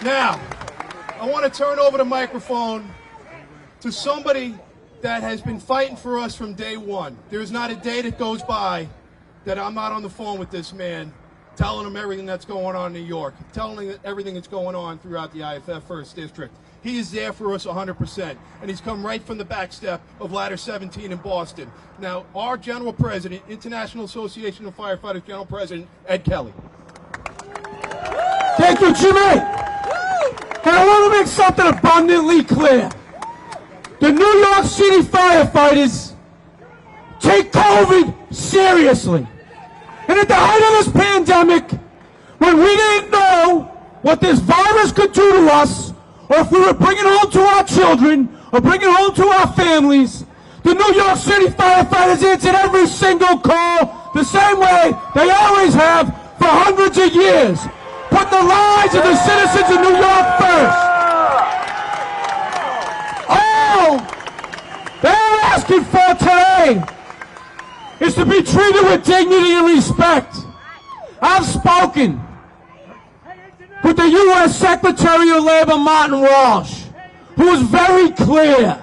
Now, I want to turn over the microphone to somebody that has been fighting for us from day one. There's not a day that goes by that I'm not on the phone with this man, telling him everything that's going on in New York, telling him everything that's going on throughout the IFF 1st District. He is there for us 100%, and he's come right from the back step of Ladder 17 in Boston. Now, our General President, International Association of Firefighters General President, Ed Kelly. Thank you, Jimmy. And I want to make something abundantly clear. The New York City firefighters take COVID seriously. And at the height of this pandemic, when we didn't know what this virus could do to us, or if we were bringing home to our children, or bringing home to our families, the New York City firefighters answered every single call the same way they always have for hundreds of years. Put the lives of the citizens of New York first. All they're asking for today is to be treated with dignity and respect. I've spoken with the U.S. Secretary of Labor, Martin Walsh, who was very clear.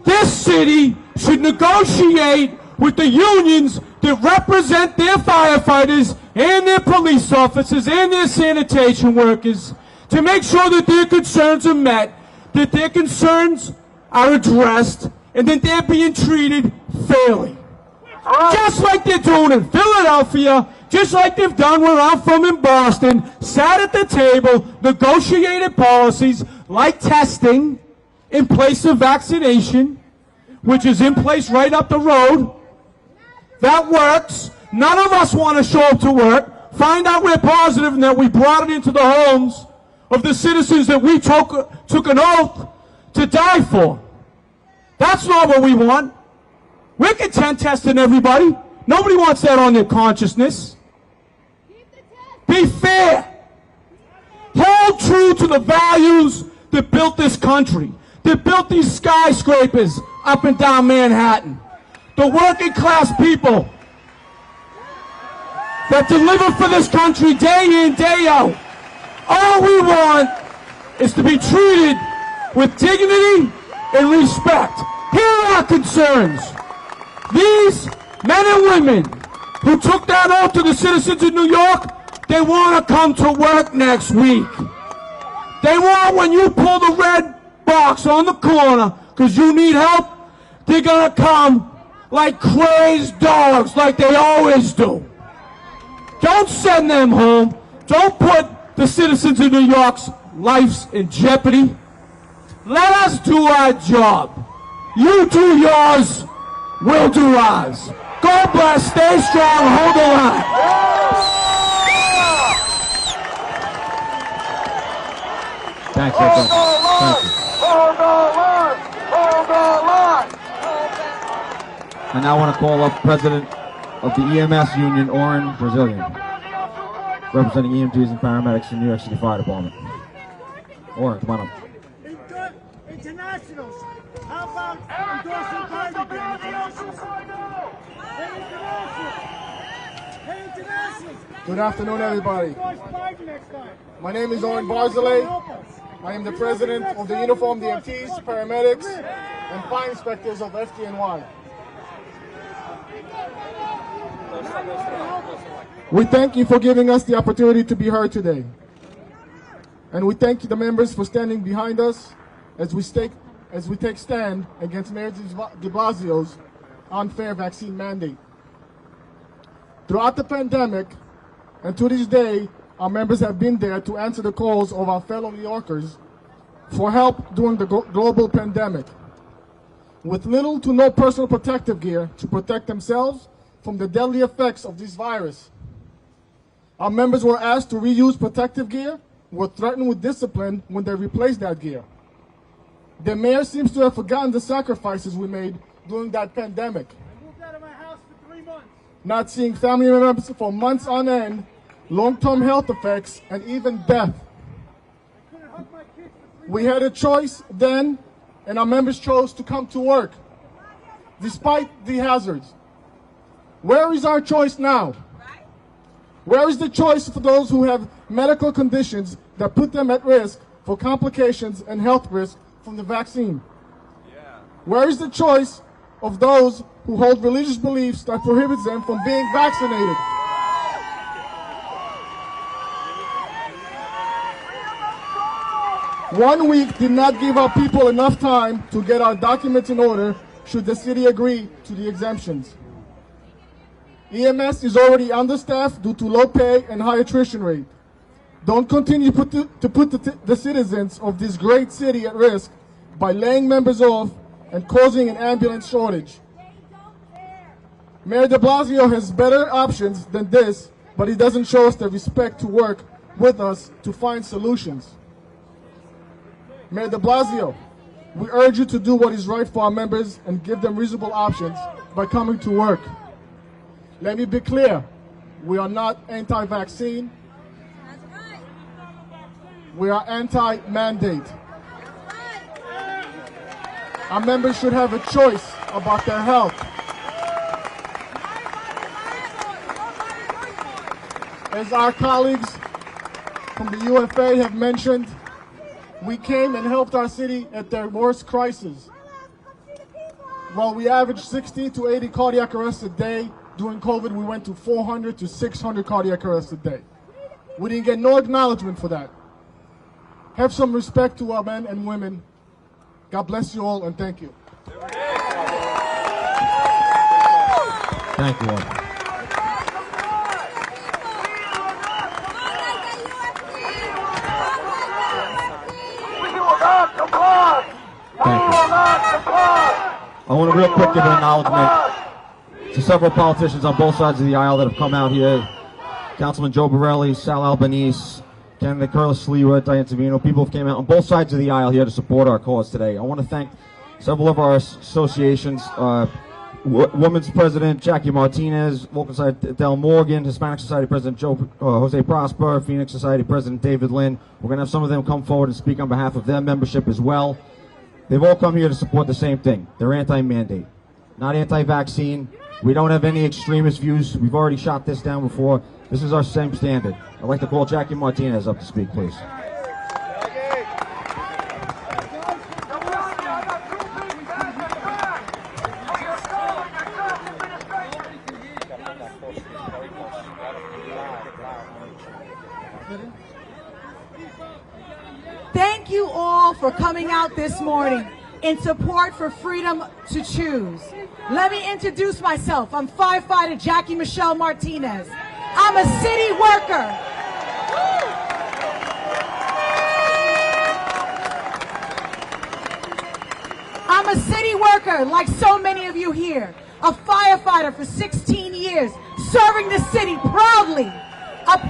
This city should negotiate with the unions that represent their firefighters and their police officers and their sanitation workers to make sure that their concerns are met, that their concerns are addressed, and that they're being treated fairly. Just like they're doing in Philadelphia, just like they've done where I'm from in Boston, sat at the table, negotiated policies like testing in place of vaccination, which is in place right up the road. That works. None of us want to show up to work, find out we're positive and that we brought it into the homes of the citizens that we took an oath to die for. That's not what we want. We're content testing everybody. Nobody wants that on their consciousness. Be fair. Hold true to the values that built this country, that built these skyscrapers up and down Manhattan. The working class people that deliver for this country day in, day out. All we want is to be treated with dignity and respect. Here are our concerns. These men and women who took that oath to the citizens of New York, they want to come to work next week. They want, when you pull the red box on the corner because you need help, they're going to come like crazed dogs like they always do. Don't send them home. Don't put the citizens of New York's lives in jeopardy. Let us do our job. You do yours, we'll do ours. God bless, stay strong, hold the line. Thanks, Thank you. Hold the line! Hold the line! And now I want to call up President of the EMS Union, Oren Brazilian, representing EMTs and paramedics in New York City Fire Department. Oren, come on up. Internationals, how about endorsing Biden again? Hey, internationals! Good afternoon, everybody. My name is Oren Barzilay. I am the president of the Uniformed EMTs, paramedics, and fire inspectors of FDNY. We thank you for giving us the opportunity to be heard today. And we thank the members for standing behind us as we take stand against Mayor de Blasio's unfair vaccine mandate. Throughout the pandemic, and to this day, our members have been there to answer the calls of our fellow New Yorkers for help during the global pandemic. With little to no personal protective gear to protect themselves from the deadly effects of this virus. Our members were asked to reuse protective gear, were threatened with discipline when they replaced that gear. The mayor seems to have forgotten the sacrifices we made during that pandemic. I moved out of my house for 3 months. Not seeing family members for months on end, long-term health effects, and even death. I couldn't hug my kids for 3 We had a choice then, and our members chose to come to work, despite the hazards. Where is our choice now? Where is the choice for those who have medical conditions that put them at risk for complications and health risk from the vaccine? Where is the choice of those who hold religious beliefs that prohibits them from being vaccinated? One week did not give our people enough time to get our documents in order should the city agree to the exemptions. EMS is already understaffed due to low pay and high attrition rate. Don't continue to put the citizens of this great city at risk by laying members off and causing an ambulance shortage. Mayor de Blasio has better options than this, but he doesn't show us the respect to work with us to find solutions. Mayor de Blasio, we urge you to do what is right for our members and give them reasonable options by coming to work. Let me be clear, we are not anti-vaccine. We are anti-mandate. Our members should have a choice about their health. As our colleagues from the UFA have mentioned, we came and helped our city at their worst crisis. While we averaged 60 to 80 cardiac arrests a day, during COVID we went to 400 to 600 cardiac arrests a day. We didn't get no acknowledgement for that. Have some respect to our men and women. God bless you all and thank you. Thank you all. I want to real quick give an acknowledgement to several politicians on both sides of the aisle that have come out here. Councilman Joe Borelli, Sal Albanese, candidate Carla Sliwa, Diane Savino. People have came out on both sides of the aisle here to support our cause today. I want to thank several of our associations, Women's President Jackie Martinez, Local Society Del Morgan, Hispanic Society President Jose Prosper, Phoenix Society President David Lynn. We're going to have some of them come forward and speak on behalf of their membership as well. They've all come here to support the same thing. They're anti-mandate, not anti-vaccine. We don't have any extremist views. We've already shot this down before. This is our same standard. I'd like to call Jackie Martinez up to speak, please. Thank you all for coming out this morning in support for freedom to choose. Let me introduce myself. I'm firefighter Jackie Michelle Martinez. I'm a city worker. I'm a city worker like so many of you here. A firefighter for 16 years, serving the city proudly,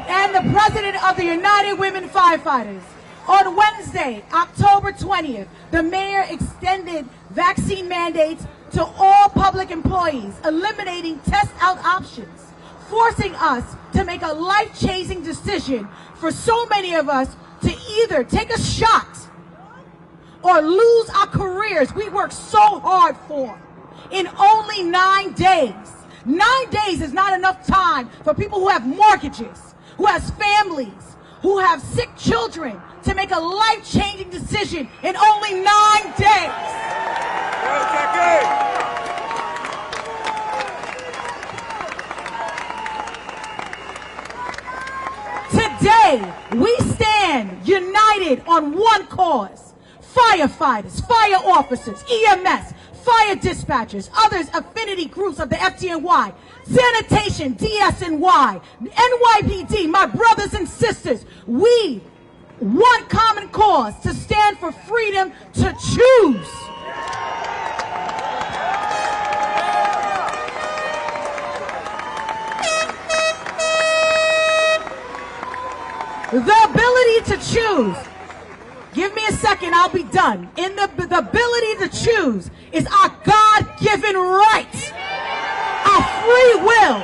and the president of the United Women Firefighters. On Wednesday, October 20th, the mayor extended vaccine mandates to all public employees, eliminating test-out options, forcing us to make a life-changing decision for so many of us to either take a shot or lose our careers we worked so hard for in only 9 days. 9 days is not enough time for people who have mortgages, who has families, who have sick children, to make a life-changing decision in only 9 days. Today, we stand united on one cause. Firefighters, fire officers, EMS, fire dispatchers, others affinity groups of the FDNY, sanitation, DSNY, NYPD, my brothers and sisters, we one common cause: to stand for freedom to choose. The ability to choose. Give me a second, I'll be done. The ability to choose is our God-given right, our free will,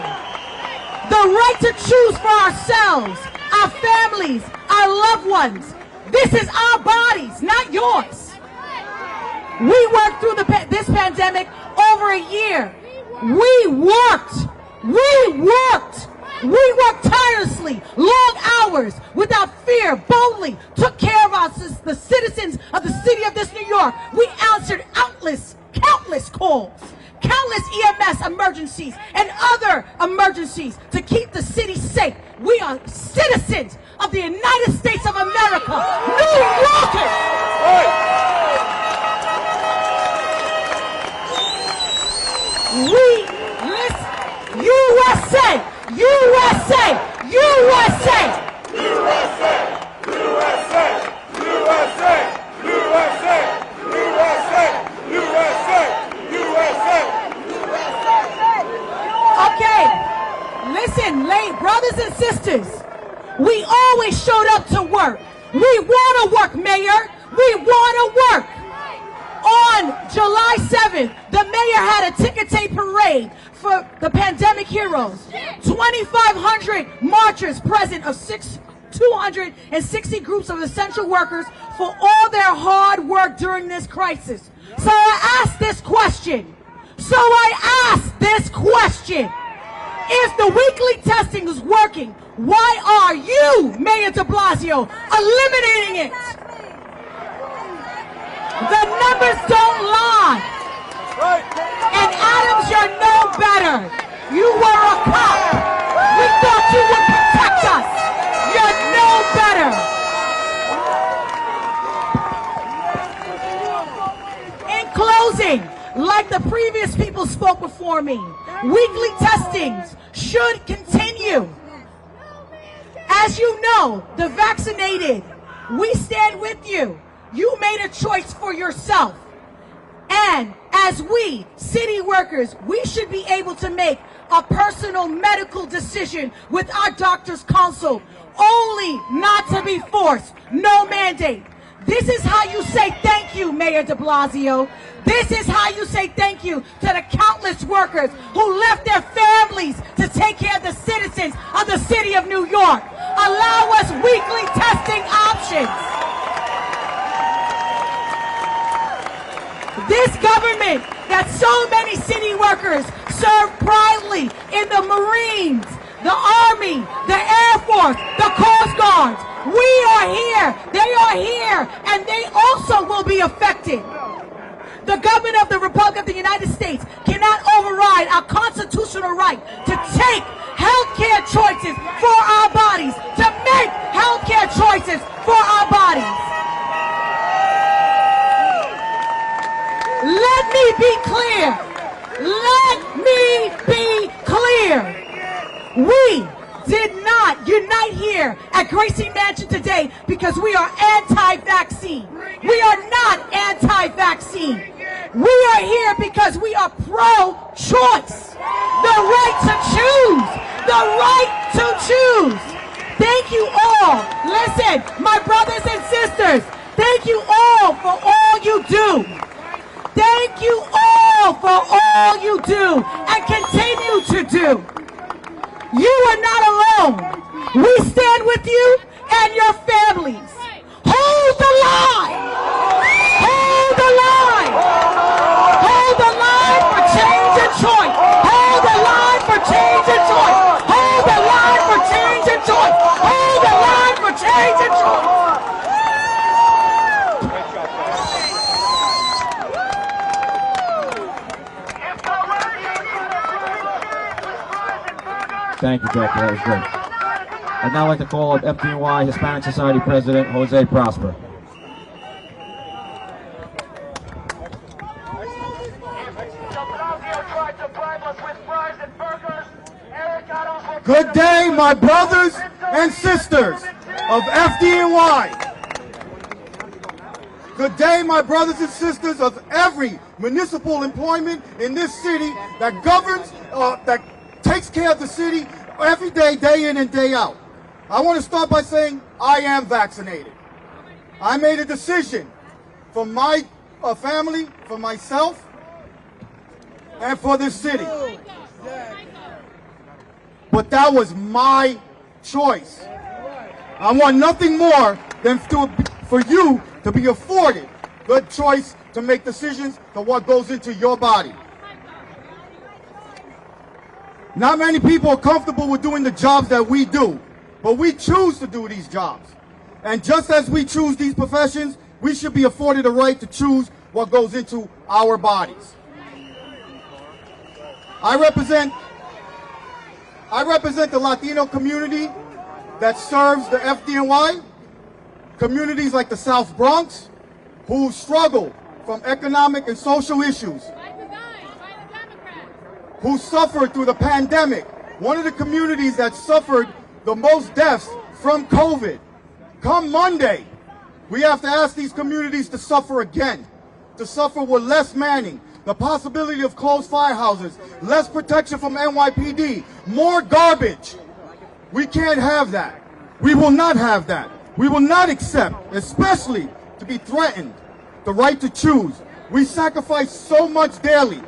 the right to choose for ourselves, our families, our loved ones. This is our bodies, not yours. We worked through this pandemic over a year. We worked We worked tirelessly, long hours, without fear, boldly, took care of us as the citizens of the city of this New York. We answered countless calls, countless EMS emergencies, and other emergencies to keep the city safe. We are citizens of the United States of America, New Yorkers. USA! USA! USA! USA! USA! USA! USA! USA! USA! Okay, listen, brothers and sisters, we always showed up to work. We want to work, Mayor. We want to work. On July 7th, the mayor had a ticker tape parade for the pandemic heroes. 2,500 marchers present of 260 groups of essential workers for all their hard work during this crisis. So I ask this question. If the weekly testing is working, why are you, Mayor de Blasio, eliminating it? The numbers don't lie. And Adams, you're no better. You were a cop. We thought you would protect us. You're no better. In closing, like the previous people spoke before me, weekly testings should continue. As you know, the vaccinated, we stand with you. You made a choice for yourself. And as we, city workers, we should be able to make a personal medical decision with our doctor's counsel, only not to be forced, no mandate. This is how you say thank you, Mayor de Blasio. This is how you say thank you to the countless workers who left their families to take care of the citizens of the city of New York. Allow us weekly testing options. This government that so many city workers serve proudly in the Marines, the Army, the Air Force, the Coast Guards. We are here, they are here, and they also will be affected. The government of the Republic of the United States cannot override our constitutional right to take healthcare choices for our bodies, to make healthcare choices for our bodies. Let me be clear. Let me be clear. We did not unite here at Gracie Mansion today because we are anti-vaccine. We are not anti-vaccine. We are here because we are pro-choice. The right to choose. The right to choose. Thank you all. Listen, my brothers and sisters, thank you all for all you do. Thank you all for all you do and continue to do. You are not alone. We stand with you and your families. Hold the line. Hold the line. Hold the line for change and choice. Hold the line for change and choice. Hold the line for change and choice. Hold the line for change and choice. Thank you, Director. That was great. I'd now like to call up FDNY Hispanic Society President Jose Prosper. Good day, my brothers and sisters of FDNY. Good day, my brothers and sisters of every municipal employment in this city that governs, that takes care of the city every day, day in and day out. I want to start by saying I am vaccinated. I made a decision for my family, for myself, and for this city. But that was my choice. I want nothing more than for you to be afforded the choice to make decisions to what goes into your body. Not many people are comfortable with doing the jobs that we do, but we choose to do these jobs. And just as we choose these professions, we should be afforded the right to choose what goes into our bodies. I represent the Latino community that serves the FDNY, communities like the South Bronx, who struggle from economic and social issues, who suffered through the pandemic, one of the communities that suffered the most deaths from COVID. Come Monday, we have to ask these communities to suffer again, to suffer with less manning, the possibility of closed firehouses, less protection from NYPD, more garbage. We can't have that. We will not have that. We will not accept, especially to be threatened, the right to choose. We sacrifice so much daily.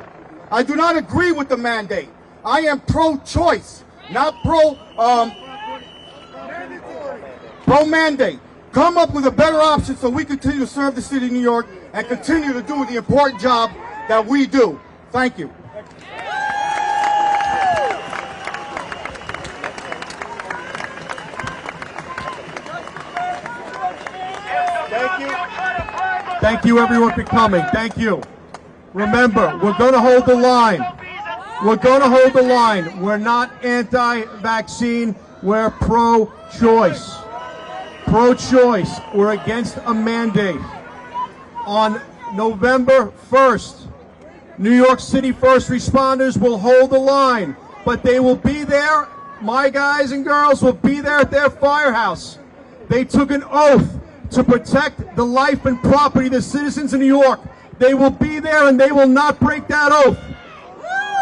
I do not agree with the mandate. I am pro-choice, not pro-mandate. Come up with a better option so we continue to serve the city of New York and continue to do the important job that we do. Thank you. Thank you everyone for coming. Thank you. Remember, we're going to hold the line. We're going to hold the line. We're not anti-vaccine. We're pro-choice. Pro-choice. We're against a mandate. On November 1st, New York City first responders will hold the line, but they will be there. My guys and girls will be there at their firehouse. They took an oath to protect the life and property of the citizens of New York. They will be there and they will not break that oath.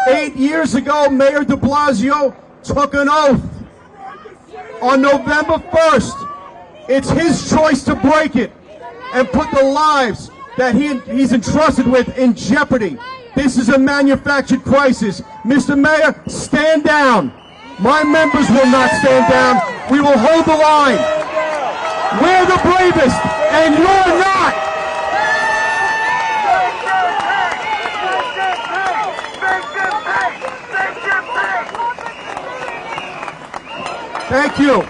8 years ago, Mayor de Blasio took an oath. On November 1st, it's his choice to break it and put the lives that he's entrusted with in jeopardy. This is a manufactured crisis. Mr. Mayor, stand down. My members will not stand down. We will hold the line. We're the bravest, and you're not. Thank you.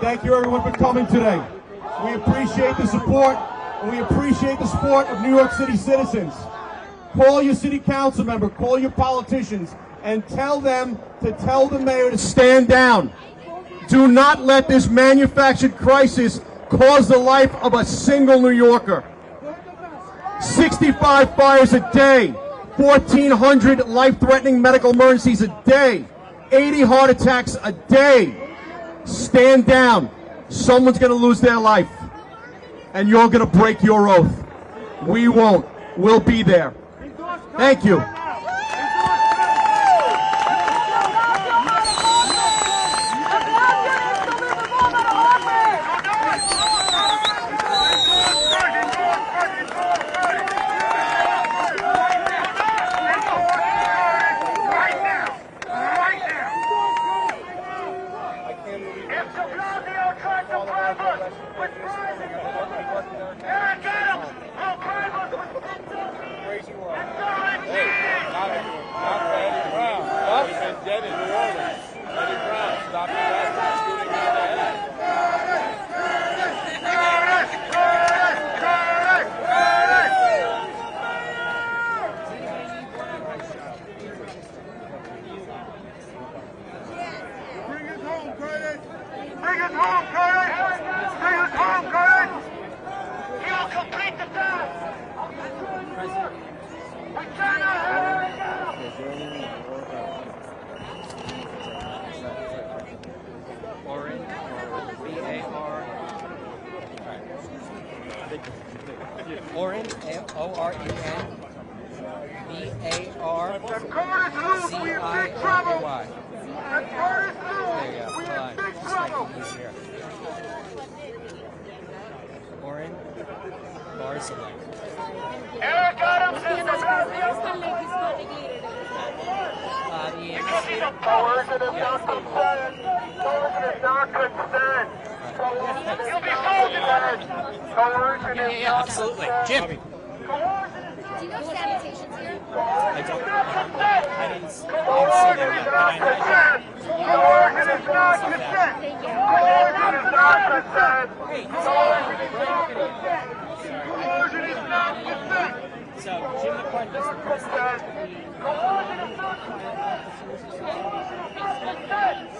Thank you everyone for coming today. We appreciate the support, and we appreciate the support of New York City citizens. Call your city council member, call your politicians, and tell them to tell the mayor to stand down. Do not let this manufactured crisis cause the life of a single New Yorker. 65 fires a day, 1,400 life-threatening medical emergencies a day, 80 heart attacks a day. Stand down. Someone's going to lose their life, and you're going to break your oath. We won't. We'll be there. Thank you. Oren, O-R-E-N, B-A-R-C-I-R-A-Y. There you go. Hold on. Just make it easier. Oren Barzilay. Eric Adams is the Coercion is not consent. Coercion is not consent. You'll be consent. Coercion is not absolutely. consent. Jim. Do you know sanitation's here? I don't see Coercion them. is not consent. Coercion is not consent. Coercion is not consent. Coercion is not consent. Coercion is not consent. So, Jim McCarthy is the Consent. Coercion is not consent. Coercion is not consent.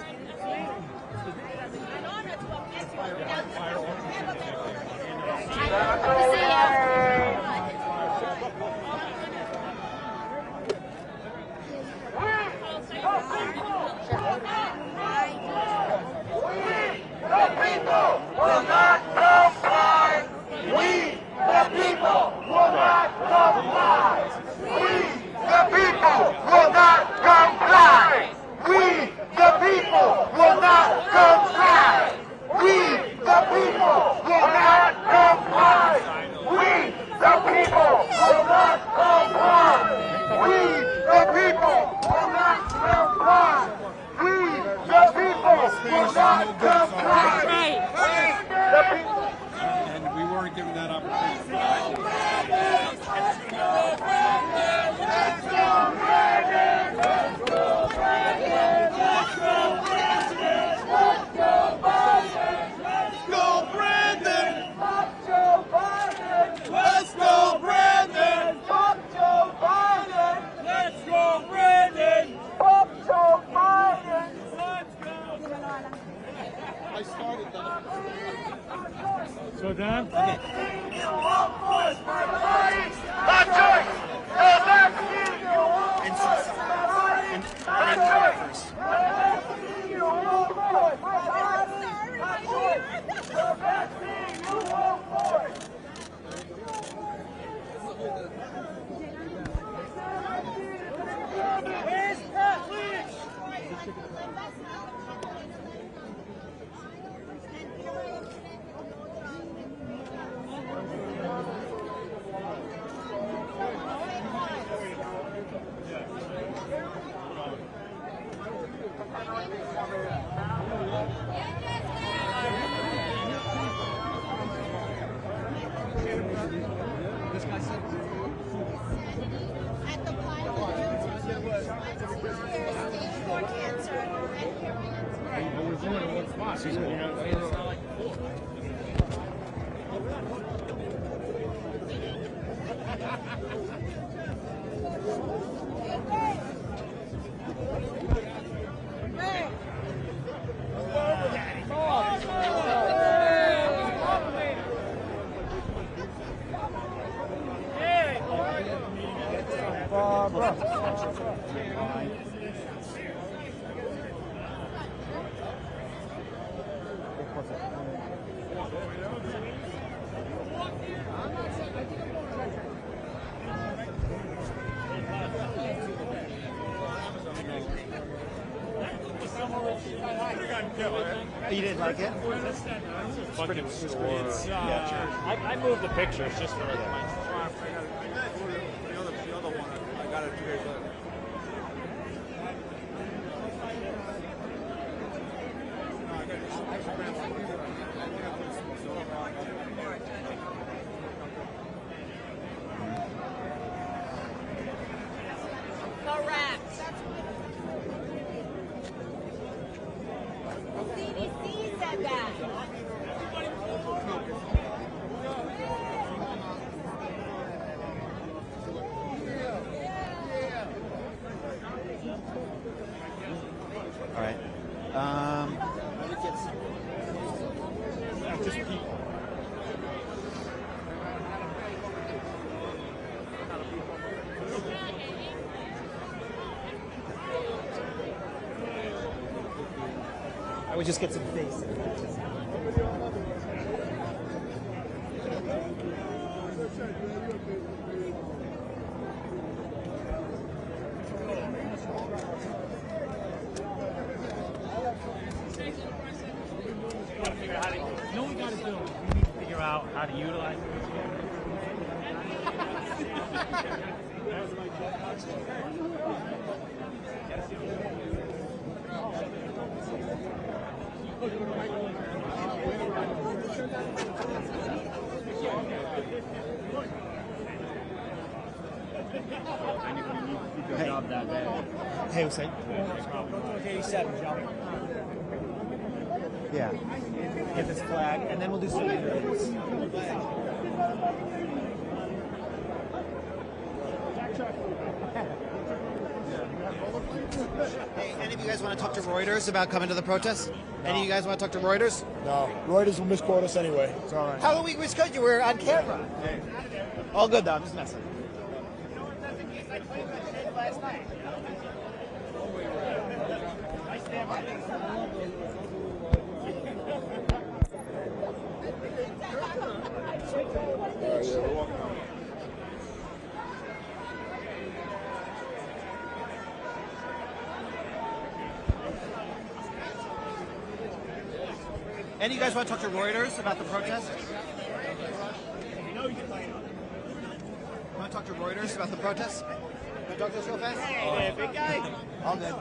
And we weren't given that opportunity. So Dan? Our choice! The vaccine! Our choice! Where's Pat? Please. You didn't like it? I moved the pictures just for that. The other one, I got it 2 days later. Correct. CDC said that. All right. I would just get some face. You know what we got to do? We need to figure out how to utilize it. Hey, Hussein. 87, John. Yeah. Get this flag, and then we'll do some interviews. Hey, any of you guys want to talk to Reuters about coming to the protest? No. Any of you guys want to talk to Reuters? No. Reuters will misquote us anyway. It's all right. How will we misquote you? We're on camera. Hey. All good, though. I'm just messing. Last night. Any of you guys want to talk to Reuters about the protest? Want to talk to Reuters about the protest? Want to talk to us real fast? Hey, big guy. All good.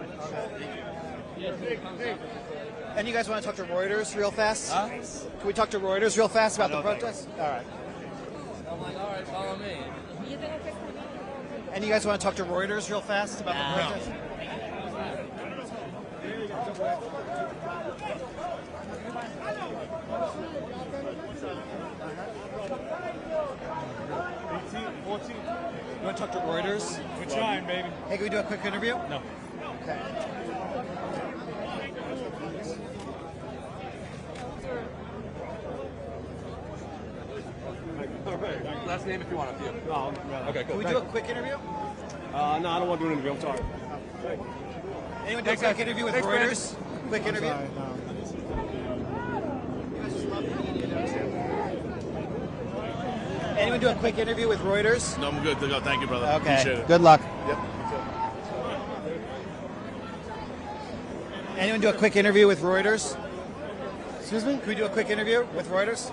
Any of you guys want to talk to Reuters real fast? Huh? Can we talk to Reuters real fast about the protest? All right. I'm like, all right, follow me. Any of you guys want to talk to Reuters real fast about the protest? You want to talk to Reuters? We're trying, baby. Hey, can we do a quick interview? No. Okay. Last name if you want to. No, okay, cool. Can we do a quick interview? No, I don't want to do an interview. I'm sorry. Anyone do a quick interview with Reuters? Quick interview? Anyone do a quick interview with Reuters? No, I'm good to go. Thank you, brother. Okay. Appreciate it. Good luck. Yep. Anyone do a quick interview with Reuters? Excuse me? Can we do a quick interview with Reuters?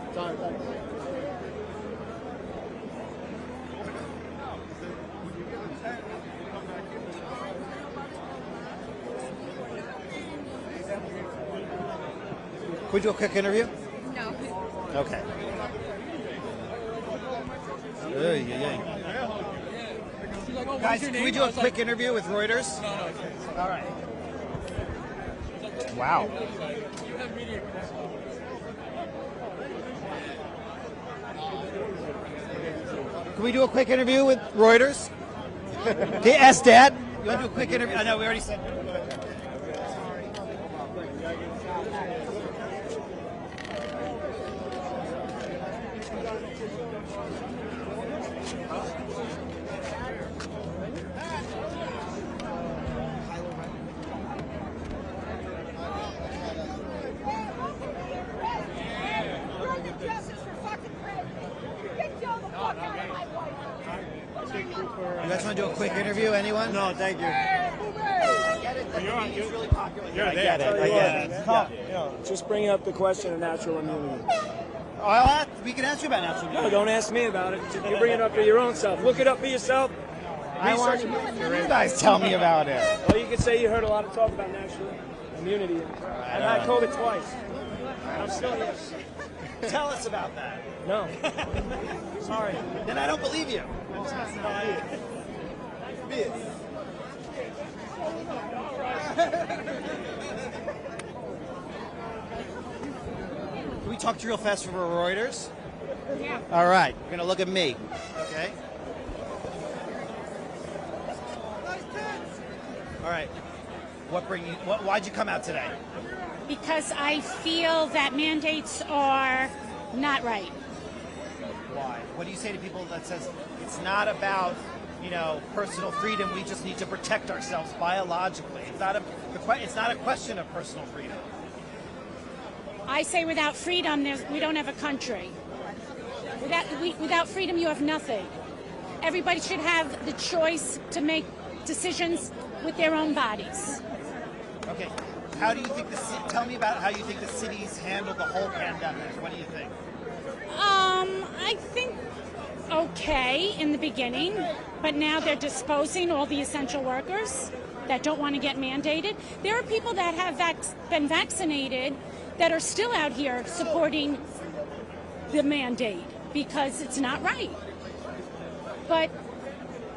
Can we do a quick interview? No. Okay. Guys, can we do a quick interview with Reuters? No. All right. Wow. Can we do a quick interview with Reuters? Okay, ask Dad. You want to do a quick interview? I know, we already said. You guys want to do a quick interview? Anyone? No, thank you. I get it. It's really popular. I get it. Yeah. Just bring up the question of natural immunity. We can ask you about natural immunity. No, don't ask me about it. You bring it up for your own self. Look it up for yourself. I want you guys tell me about it. Well, you can say you heard a lot of talk about natural immunity. And I called it twice. I'm still here. Tell us about that. No. Sorry. Then I don't believe you. Can we talk to you real fast for Reuters? Yeah. All right. You're going to look at me. Okay? All right. Why'd you come out today? Because I feel that mandates are not right. Why? What do you say to people that says it's not about, personal freedom, we just need to protect ourselves biologically? It's not a question of personal freedom. I say without freedom, we don't have a country. Without freedom, you have nothing. Everybody should have the choice to make decisions with their own bodies. Okay. How do you think tell me about how you think the cities handled the whole pandemic. What do you think? I think okay in the beginning, but now they're disposing all the essential workers that don't want to get mandated. There are people that have been vaccinated that are still out here supporting the mandate because it's not right. But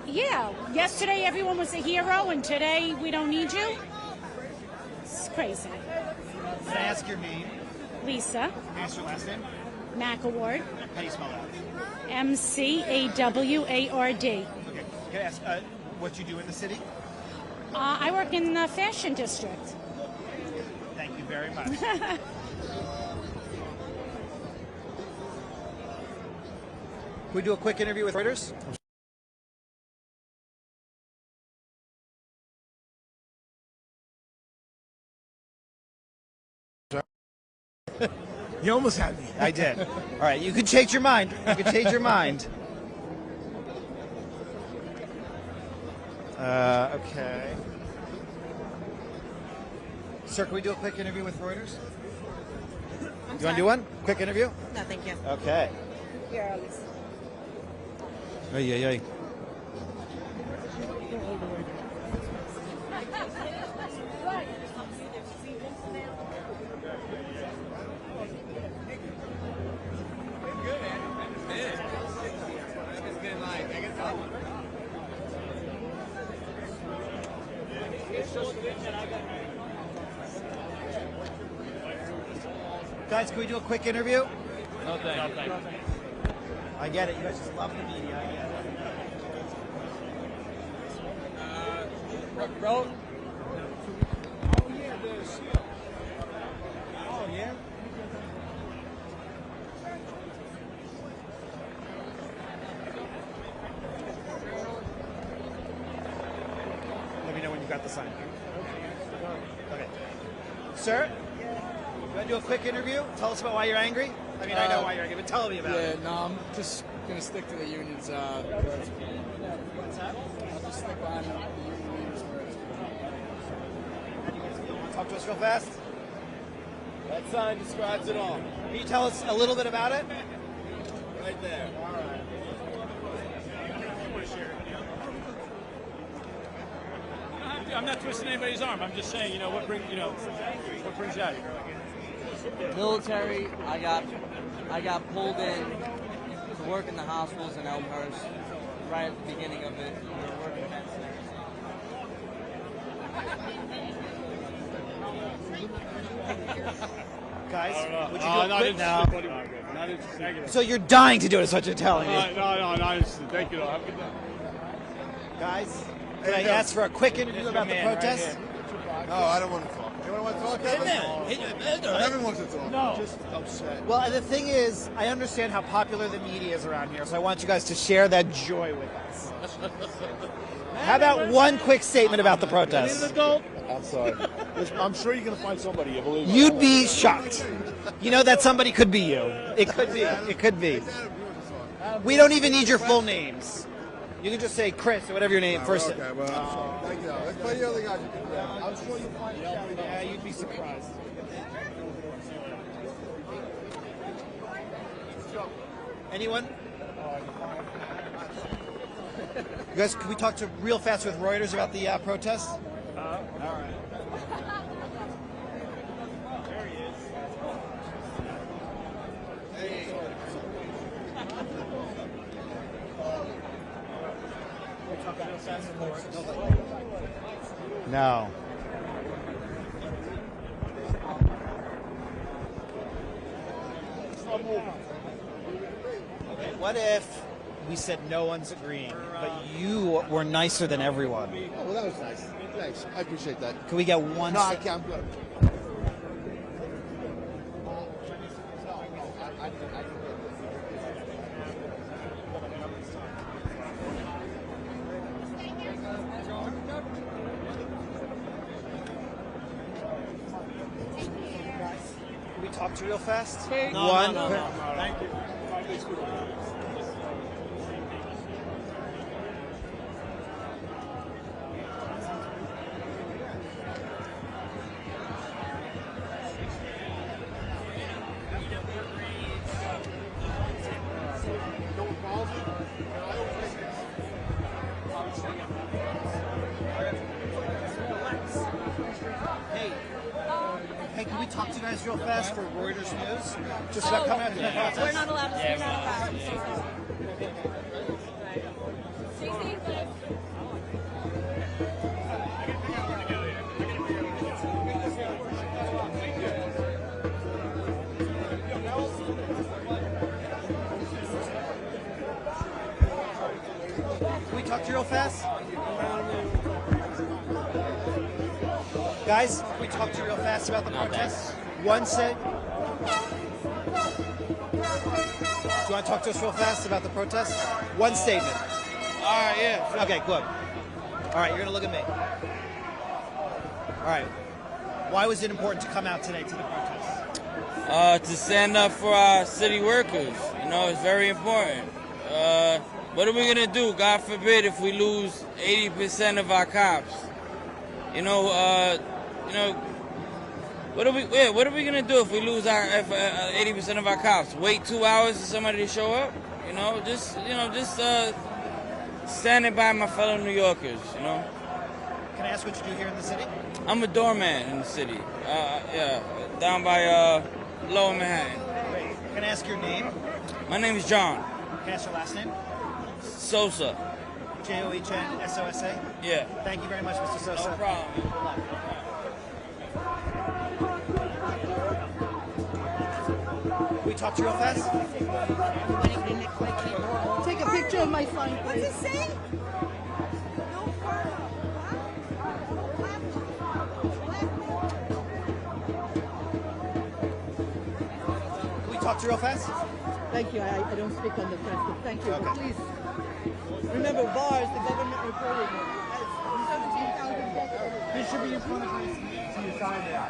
yeah, yesterday everyone was a hero and today we don't need you. It's crazy. Can I ask your name? Lisa. Can I ask your last name? McAward. How do you spell that? McAward. Okay. Can I ask what you do in the city? I work in the fashion district. Thank you very much. Can we do a quick interview with Reuters? You almost had me. I did. All right, you could change your mind. You could change your mind. Okay. Sir, can we do a quick interview with Reuters? You want to do one? Quick interview? No, thank you. Okay. Here, Alice. Ay, ay, ay. Guys, can we do a quick interview? No, thank you. I get it. You guys just love the media. I get it. Bro? Oh, yeah? Let me know when you got the sign. Okay. Sir? You want to do a quick interview? Tell us about why you're angry. I mean, I know why you're angry, but tell me about it. Yeah, no, I'm just going to stick to the union's words. What's that? I'll just stick behind the union leaders' words. Talk to us real fast. That sign describes it all. Can you tell us a little bit about it? Right there. All right. I'm not twisting anybody's arm. I'm just saying, what brings you out here? Military. I got pulled in to work in the hospitals in Elmhurst right at the beginning of it. We were working Guys, would you not do a quick interested, buddy. Not interested. Negative. So you're dying to do it, is what you're telling me. No, not interested. Thank you, though. Have a good day. Guys, can I ask for a quick interview about the protest? No, I don't want to talk. Anyone want to talk? Kevin wants to talk. No. Just upset. Well, the thing is, I understand how popular the media is around here, so I want you guys to share that joy with us. How about one quick statement about the protest? I'm sorry. I'm sure you're going to find somebody you believe. You'd be shocked. You know that somebody could be you. It could be. It could be. We don't even need your full names. You can just say Chris or whatever your name first. Okay, well, thank you. Let's play the other guys. I'm sure you'll find somebody. Yeah, you'd be surprised. Anyone? You guys, can we talk to real fast with Reuters about the protest? All right. There he is. No. Okay, what if we said no one's agreeing, but you were nicer than everyone? Oh, well, that was nice. Thanks. I appreciate that. Can we get one? No, I can't. I'm good. Can we talk to real fast? No, One. no. Thank you. Hey, Hey, can we talk to you guys real fast for Reuters News? Just about coming out to the protest? We're not allowed to speak out about Can we talk to you real fast? Guys, can we talk to you real fast about the protest? One sec. Do you want to talk to us real fast about the protest? One statement. All right, yeah. Sure. Okay, good. All right, you're going to look at me. All right. Why was it important to come out today to the protest? To stand up for our city workers. You know, it's very important. What are we going to do, God forbid, if we lose 80% of our cops? What are we gonna do if we lose our 80% of our cops? Wait 2 hours for somebody to show up? Just standing by my fellow New Yorkers. Can I ask what you do here in the city? I'm a doorman in the city. Down by Lower Manhattan. Great. Can I ask your name? My name is John. Can I ask your last name? Sosa. John-Sosa? Yeah. Thank you very much, Mr. Sosa. No problem. Can we talk to you real fast? Take a picture of my son, please. What's it say? Can we talk to you real fast? Thank you. I don't speak on the press, but thank you. Okay. But please, remember bars, the government reported it. 17,000 deaths. This should be in front of us. See your sign there.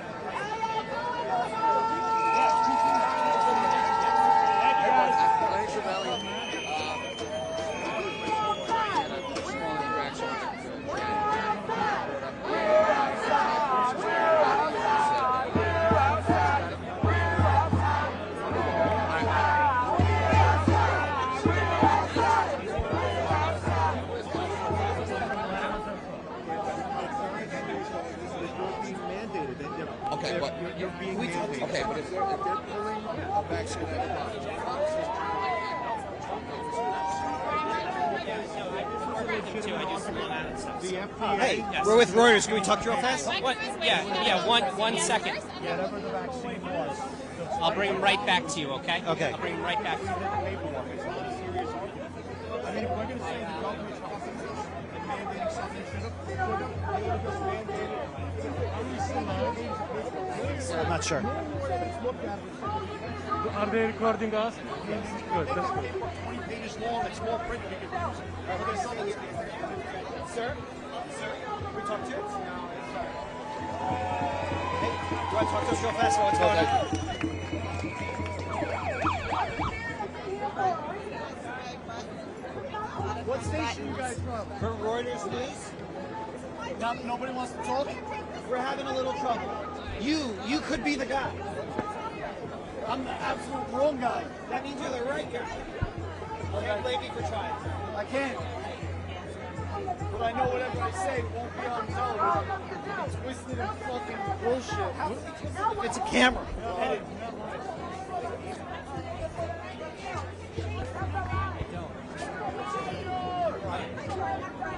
Okay, but you're being mandated. Okay, but if they're pulling a vaccinated Hey, we're with Reuters. Can we talk to you real fast? What? Yeah. One second. Whatever the vaccine was. I'll bring him right back to you. Okay. Okay. I'll bring him right back to you. I mean, if we're going to say the government's talking and mandating something, should have I'm not sure. Are they recording us? Good, that's good. 20 pages long, it's more print we can use. Sir? Can we talk to you? Hey, do you want to talk to us real fast about what's going on? What station you guys from? For Reuters News? Nobody wants to talk? We're having a little trouble. You could be the guy. I'm the absolute wrong guy. That means you're the right guy. Okay, blame me for trying. I can't. But I know whatever I say won't be on television. It's twisted and fucking bullshit. It's a camera.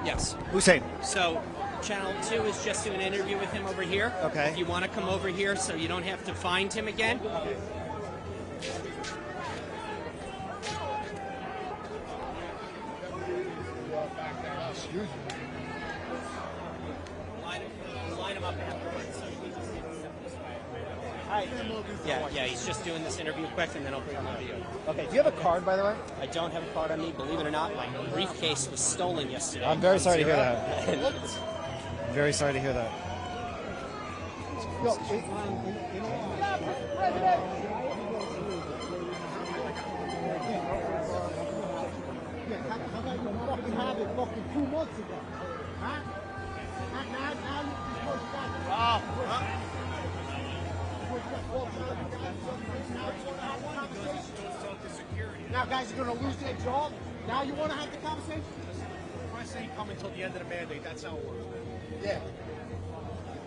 Yes. Hussein. So, Channel 2 is just doing an interview with him over here. Okay. If you want to come over here so you don't have to find him again. Okay. Line him up afterwards. Yeah, he's just doing this interview quick and then I'll bring him over to you. Okay, do you have a card, by the way? I don't have a card on me. Believe it or not, my briefcase was stolen yesterday. I'm very sorry to hear that. I'm very sorry to hear that. Have it fucking 2 months ago. Huh? Now you just Now guys are going to lose their job. Now you want to have the conversation? If I say come until the end of the mandate, that's how it works. Yeah.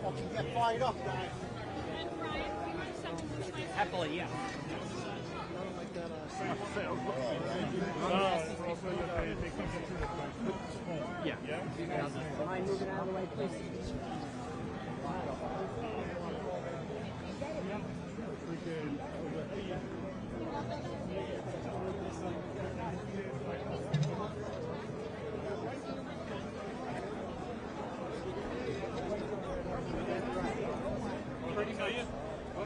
Fucking get fired up, guys. Happily, yeah. Yeah. Mind moving out of the way, please.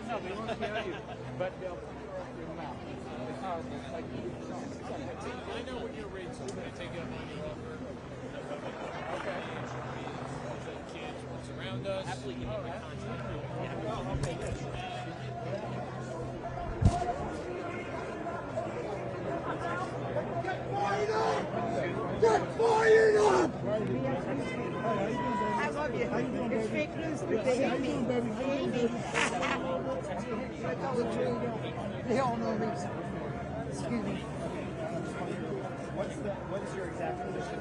No, they won't tell you, but they'll your mouth. It's horrible. It's like, I know what your rates are. They take it up on your offer. Okay. Kids, what's around us. Happily give you my contact. Get fired up! I love you. It's fake news, but they hate me. They hate me. They all know me. Excuse me. What is your exact position?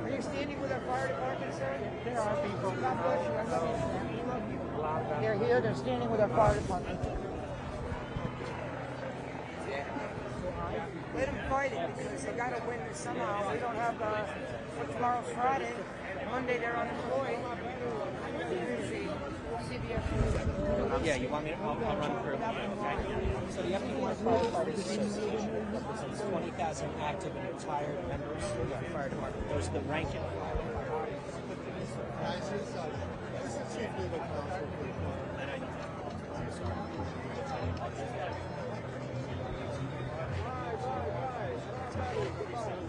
Are you standing with our fire department, sir? There are people. God bless you. I love you. They're here. They're standing with our fire department. Let them fight it because they got to win this somehow. We don't have tomorrow's Friday. Monday they're unemployed. Yeah, you want me to? I'll run through. Okay. So the Uniformed Firefighters Association represents 20,000 active and retired members of the fire department. Those are the ranking.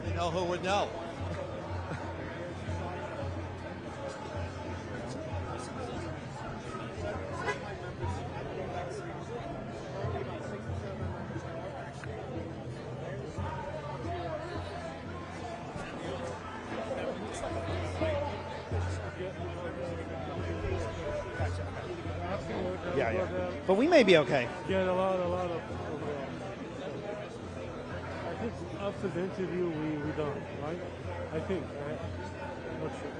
You know who would know? Yeah. But we may be okay. Get a lot of. I think after the interview we done, right? I think. I'm not sure.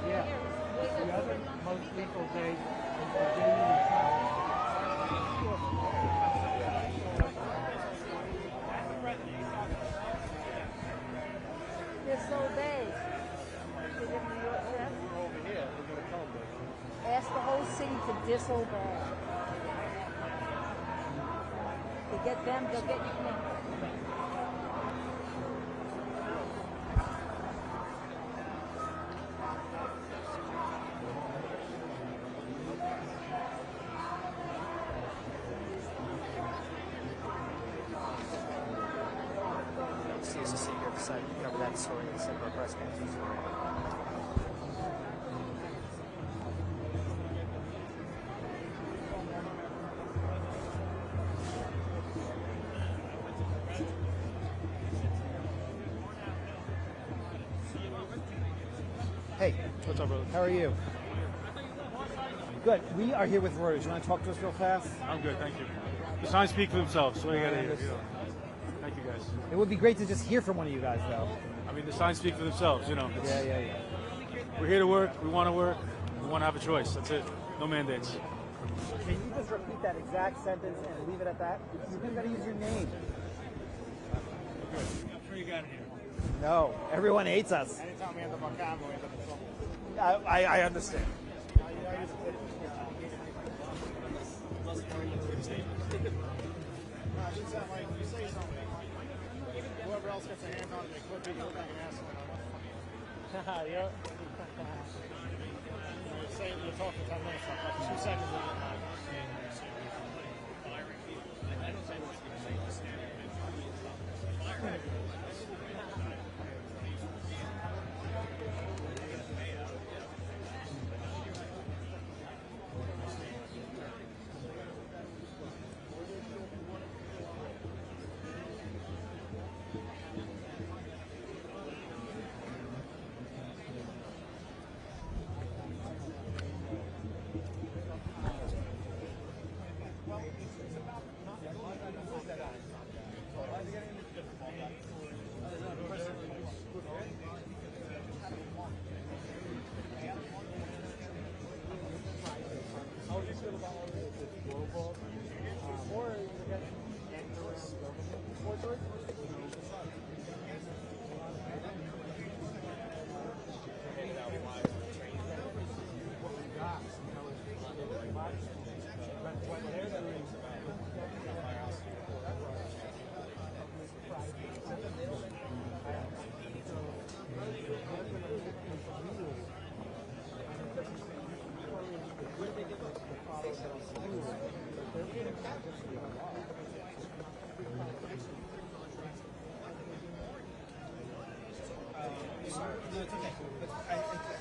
Yeah. The other most people say is the disobey. Ask the whole city to disobey. To get them, they'll get you. Cover that story and send our press conference. Hey. What's up, brother? How are you? Good. We are here with Reuters. You want to talk to us real fast? I'm good, thank you. The signs speak for themselves, so I got to hear. Thank you, guys. It would be great to just hear from one of you guys, though. I mean, the signs speak for themselves, you know. Yeah. We're here to work. We want to work. We want to have a choice. That's it. No mandates. Can you just repeat that exact sentence and leave it at that? You've got to use your name. I'm sure you got it here. No, everyone hates us. Anytime we end up on camera, we end up in trouble. I understand. You say something. Whoever else gets a hand on it, they could be like an asshole. Yeah. You're talking 10 minutes, like 2 seconds.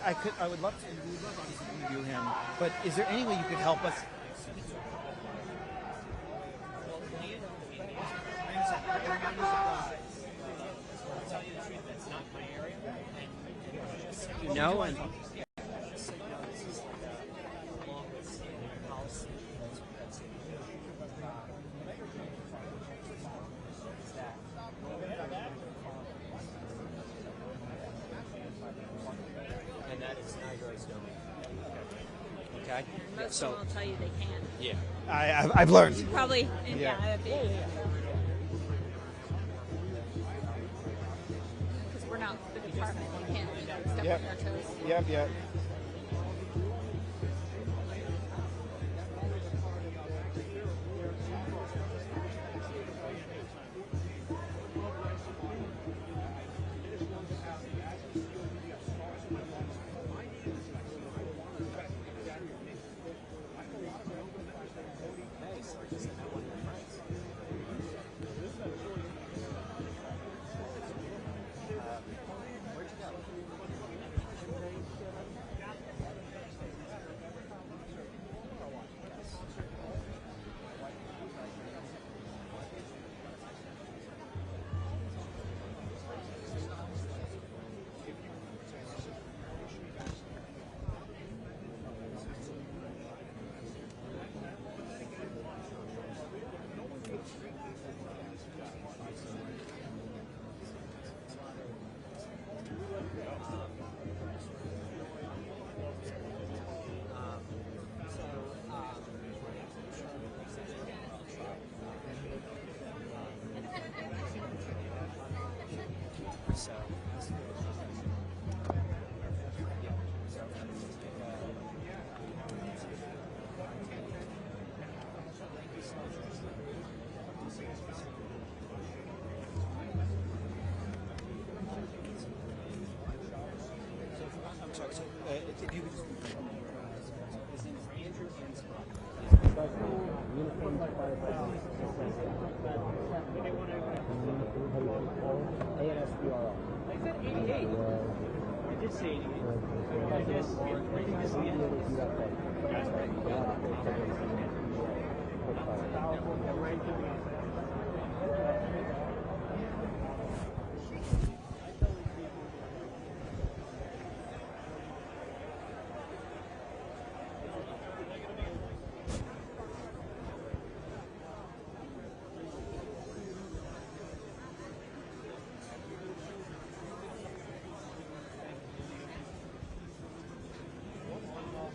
I would love to. We would love obviously to interview him. But is there any way you could help us? You know, and that is not yours, okay? Most So of them will tell you they can't. yeah, I've learned. You probably, Yeah. Because we're not the department, we can't step Yep. on their toes. Yep. If you could just... His name is Andrew Ansbro. Uniformed Firefighters Association. ANSBRO. I said 88. I did say 88. I guess this is the end of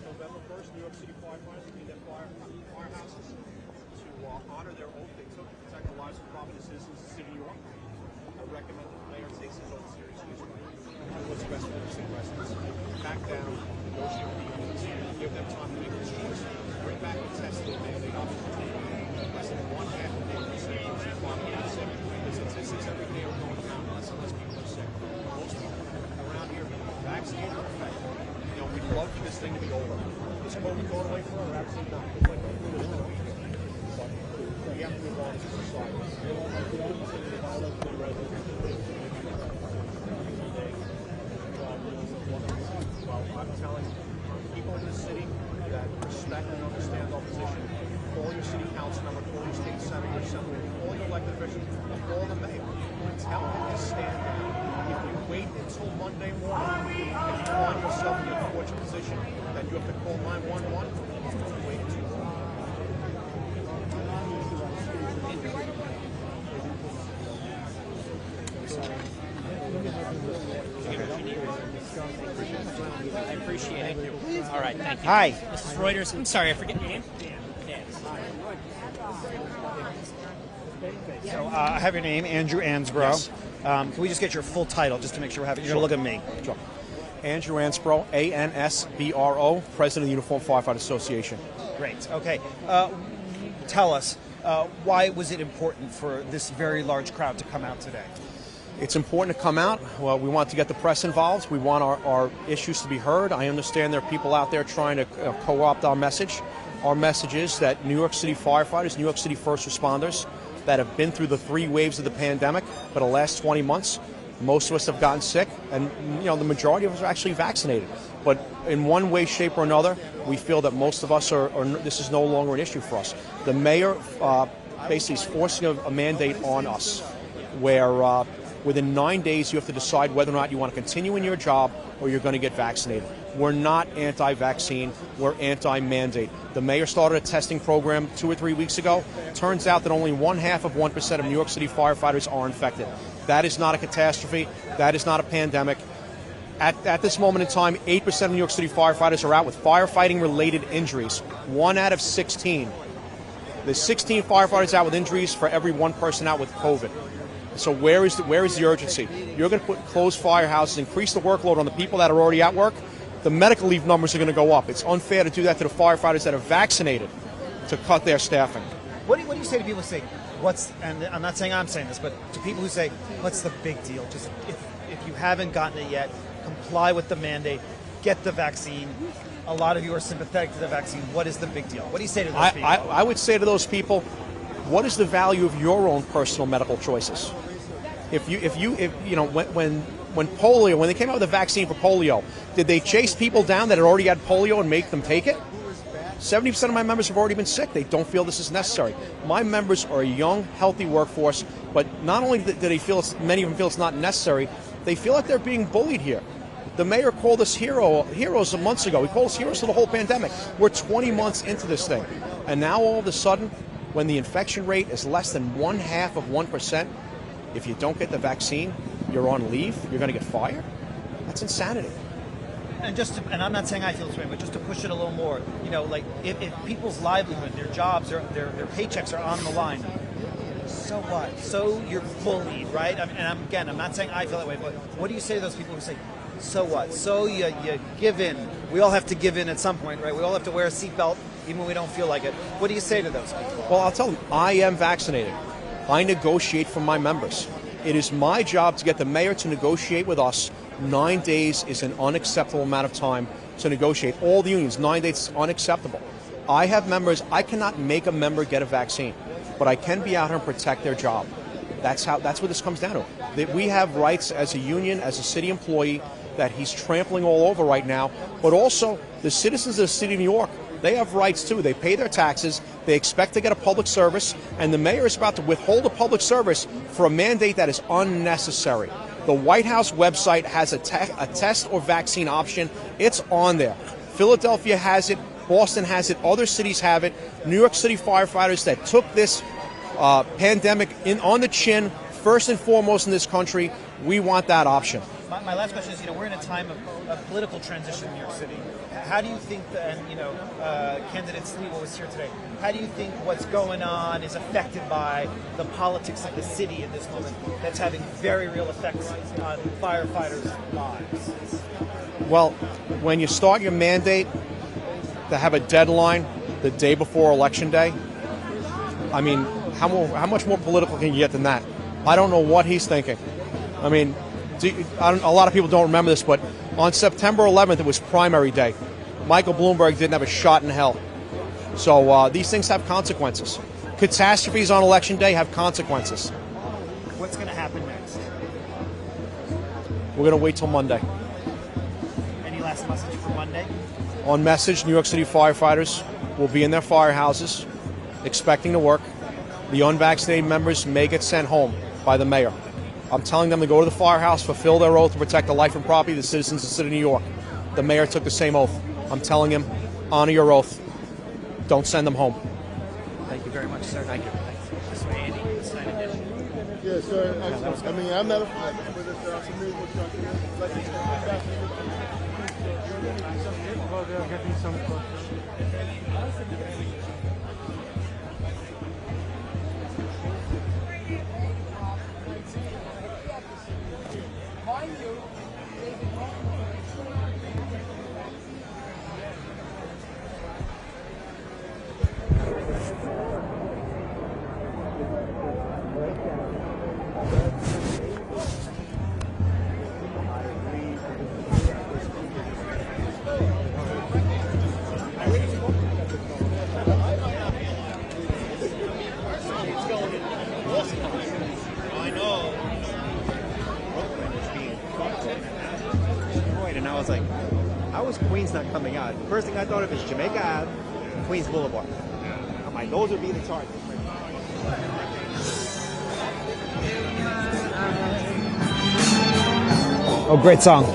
November 1st, New York City firefighters need their firehouses to honor their oath they took to protect the lives of prominent citizens of the city of New York. I recommend that the mayor takes his oath seriously as well. What's best for the city residents? Back down, negotiate with the unions, give them time to make this choice, bring back the testing mandate option to take less than 1/2 of the percentage of people sick. The statistics every day are going down, less and less people are sick. Most people around here are vaccinated or infected. You know, we'd love for this thing to be over. Is COVID going away forever? Absolutely not. It's like we have to move on as a society. Well, I'm telling people in this city that respect and understand our position. Call your city council member, call your state senator, your assemblyman, call your elected officials, call the mayor. Tell them to stand down. If you wait until Monday morning, if you find yourself in the unfortunate position that you have to call 911, you wait too long. I appreciate it. All right, thank you. Hi. This is Reuters. I'm sorry, I forget your name. Dan. So I have your name, Andrew Ansbro. Yes. Can we just get your full title, just to make sure we're having? You're gonna look at me. Sure. Andrew Ansbro, ANSBRO, President of the Uniformed Firefighters Association. Great. Okay. Tell us, why was it important for this very large crowd to come out today? It's important to come out. Well, we want to get the press involved. We want our issues to be heard. I understand there are people out there trying to co-opt our message. Our message is that New York City firefighters, New York City first responders that have been through the 3 waves of the pandemic for the last 20 months Most of us have gotten sick, and the majority of us are actually vaccinated. But in one way, shape, or another, we feel that most of us this is no longer an issue for us. The mayor basically is forcing a mandate on us, where within 9 days you have to decide whether or not you want to continue in your job or you're going to get vaccinated. We're not anti-vaccine, we're anti-mandate. The mayor started a testing program 2 or 3 weeks ago. Turns out that only 0.5% of New York City firefighters are infected. That is not a catastrophe. That is not a pandemic. At this moment in time, 8% of New York City firefighters are out with firefighting-related injuries. 1 out of 16. There's 16 firefighters out with injuries for every 1 person out with COVID. So where is the urgency? You're going to close firehouses, increase the workload on the people that are already at work. The medical leave numbers are going to go up. It's unfair to do that to the firefighters that are vaccinated, to cut their staffing. What do you say to people who say, and I'm not saying I'm saying this, but to people who say, what's the big deal? Just if you haven't gotten it yet, comply with the mandate, get the vaccine. A lot of you are sympathetic to the vaccine. What is the big deal? What do you say to those people? I would say to those people, what is the value of your own personal medical choices? When polio, when they came out with a vaccine for polio, did they chase people down that had already had polio and make them take it? 70% of my members have already been sick. They don't feel this is necessary. My members are a young, healthy workforce, but not only do they feel many of them feel it's not necessary, they feel like they're being bullied here. The mayor called us heroes months ago. He called us heroes for the whole pandemic. We're 20 months into this thing. And now all of a sudden, when the infection rate is less than 0.5%, if you don't get the vaccine, you're on leave, you're going to get fired? That's insanity. And I'm not saying I feel this way, but just to push it a little more, like if people's livelihood, their jobs, their paychecks are on the line, so what? So you're bullied, right? I'm not saying I feel that way, but what do you say to those people who say, so what? So you give in. We all have to give in at some point, right? We all have to wear a seatbelt even when we don't feel like it. What do you say to those people? Well, I'll tell them, I am vaccinated. I negotiate for my members. It is my job to get the mayor to negotiate with us. 9 days is an unacceptable amount of time to negotiate. All the unions, 9 days is unacceptable. I have members, I cannot make a member get a vaccine, but I can be out here and protect their job. That's what this comes down to. That we have rights as a union, as a city employee, that he's trampling all over right now, but also the citizens of the city of New York, they have rights too. They pay their taxes, they expect to get a public service, and the mayor is about to withhold a public service for a mandate that is unnecessary. The White House website has a test or vaccine option. It's on there. Philadelphia has it, Boston has it, other cities have it. New York City firefighters that took this pandemic on the chin, first and foremost in this country, we want that option. My last question is, we're in a time of political transition in New York City. How do you think, candidate Sliwa was here today, how do you think what's going on is affected by the politics of the city in this moment that's having very real effects on firefighters' lives? Well, when you start your mandate to have a deadline the day before Election Day, I mean, how much more political can you get than that? I don't know what he's thinking. I mean, a lot of people don't remember this, but on September 11th, it was primary day. Michael Bloomberg didn't have a shot in hell. So these things have consequences. Catastrophes on Election Day have consequences. What's going to happen next? We're going to wait till Monday. Any last message for Monday? On message, New York City firefighters will be in their firehouses, expecting to work. The unvaccinated members may get sent home by the mayor. I'm telling them to go to the firehouse, fulfill their oath to protect the life and property of the citizens of the city of New York. The mayor took the same oath. I'm telling him, honor your oath. Don't send them home. Thank you very much, sir. Thank you. This way, Andy, sign edition. Yes, sir. I mean, I'm not a fighter, but it's some news we're trying to and I was like, how is Queens not coming out? First thing I thought of is Jamaica Ave, Queens Boulevard. I'm like, those would be the targets. Oh, great song.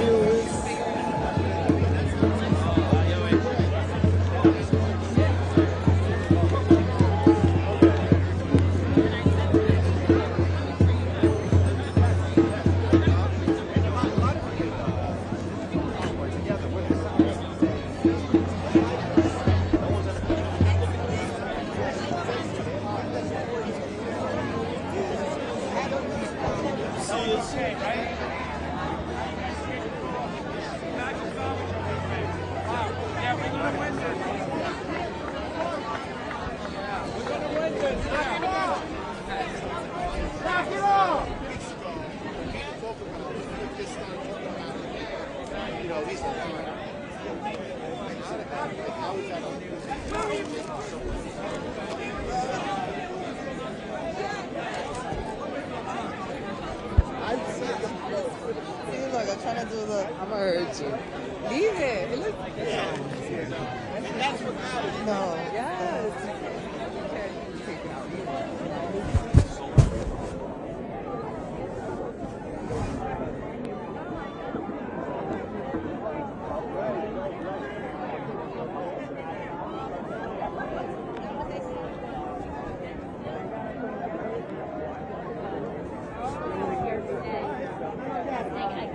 Look, I'm trying to do the. I'm gonna hurt you. Leave it. It looks. No. Yes.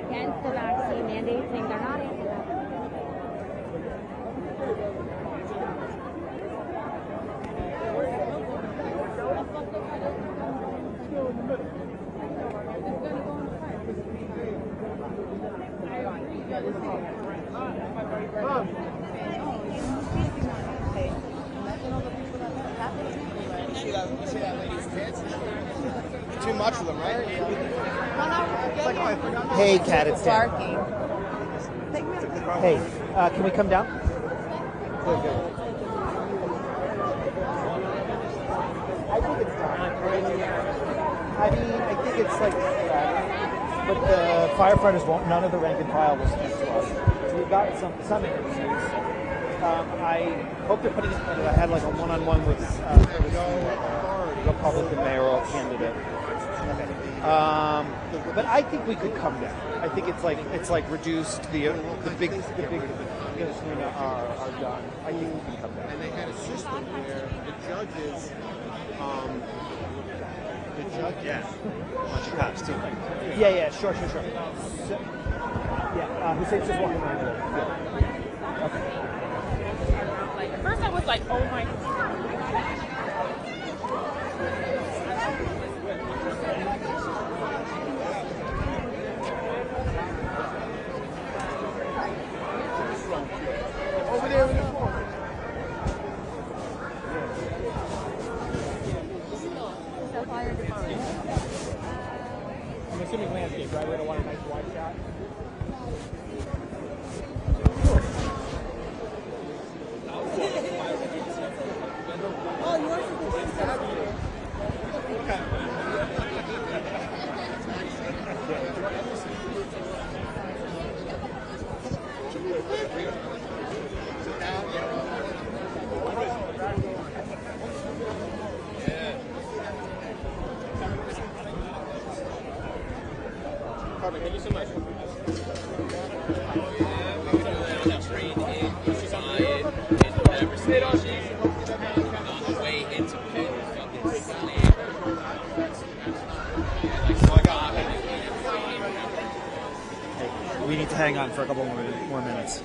Against the vaccine mandate, saying they're not anti-vax. See that lady's tits? Too much for them, right? Hey, cat, it's Dan. Hey, can we come down? Good, good. I think it's time. I mean, I think it's like, but the firefighters won't. None of the rank and file will speak to us. So we've got some interviews. I hope they're putting. I had like a one-on-one with the Republican mayoral candidate. But I think we could come down. I think it's like reduced the big are done. I think we can come down. And they had a system where the judges, bunch of cops too. Yeah, sure. So, yeah, Hussein's just walking around. Yeah. Okay. Like at first I was like, oh my God. over there in the corner. I'm assuming landscape, right? We don't want a nice wide shot. Oh, you want to Thank you so much. We need to hang on for a couple more minutes.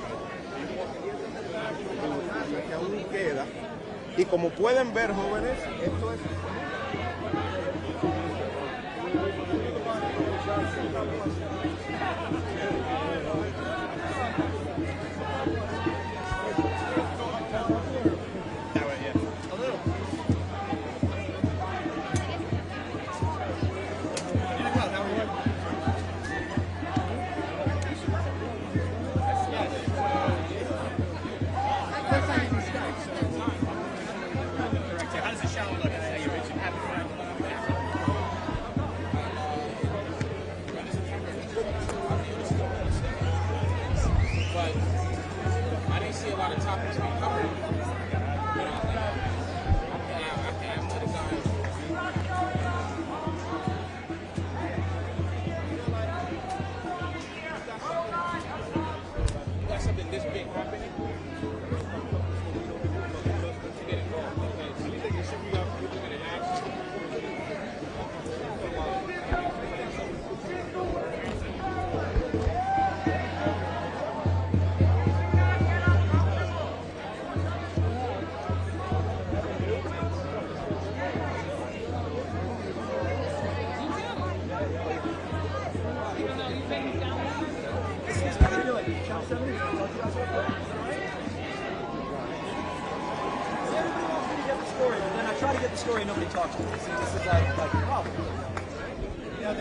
Y como pueden ver, jóvenes, esto es topics we covered. You know, after the guys. You got something this big happening? To get involved. Okay, so you think it should be up, people gonna ask? Story, but then I try to get the story and nobody talks to me. See, this is like a problem. You know,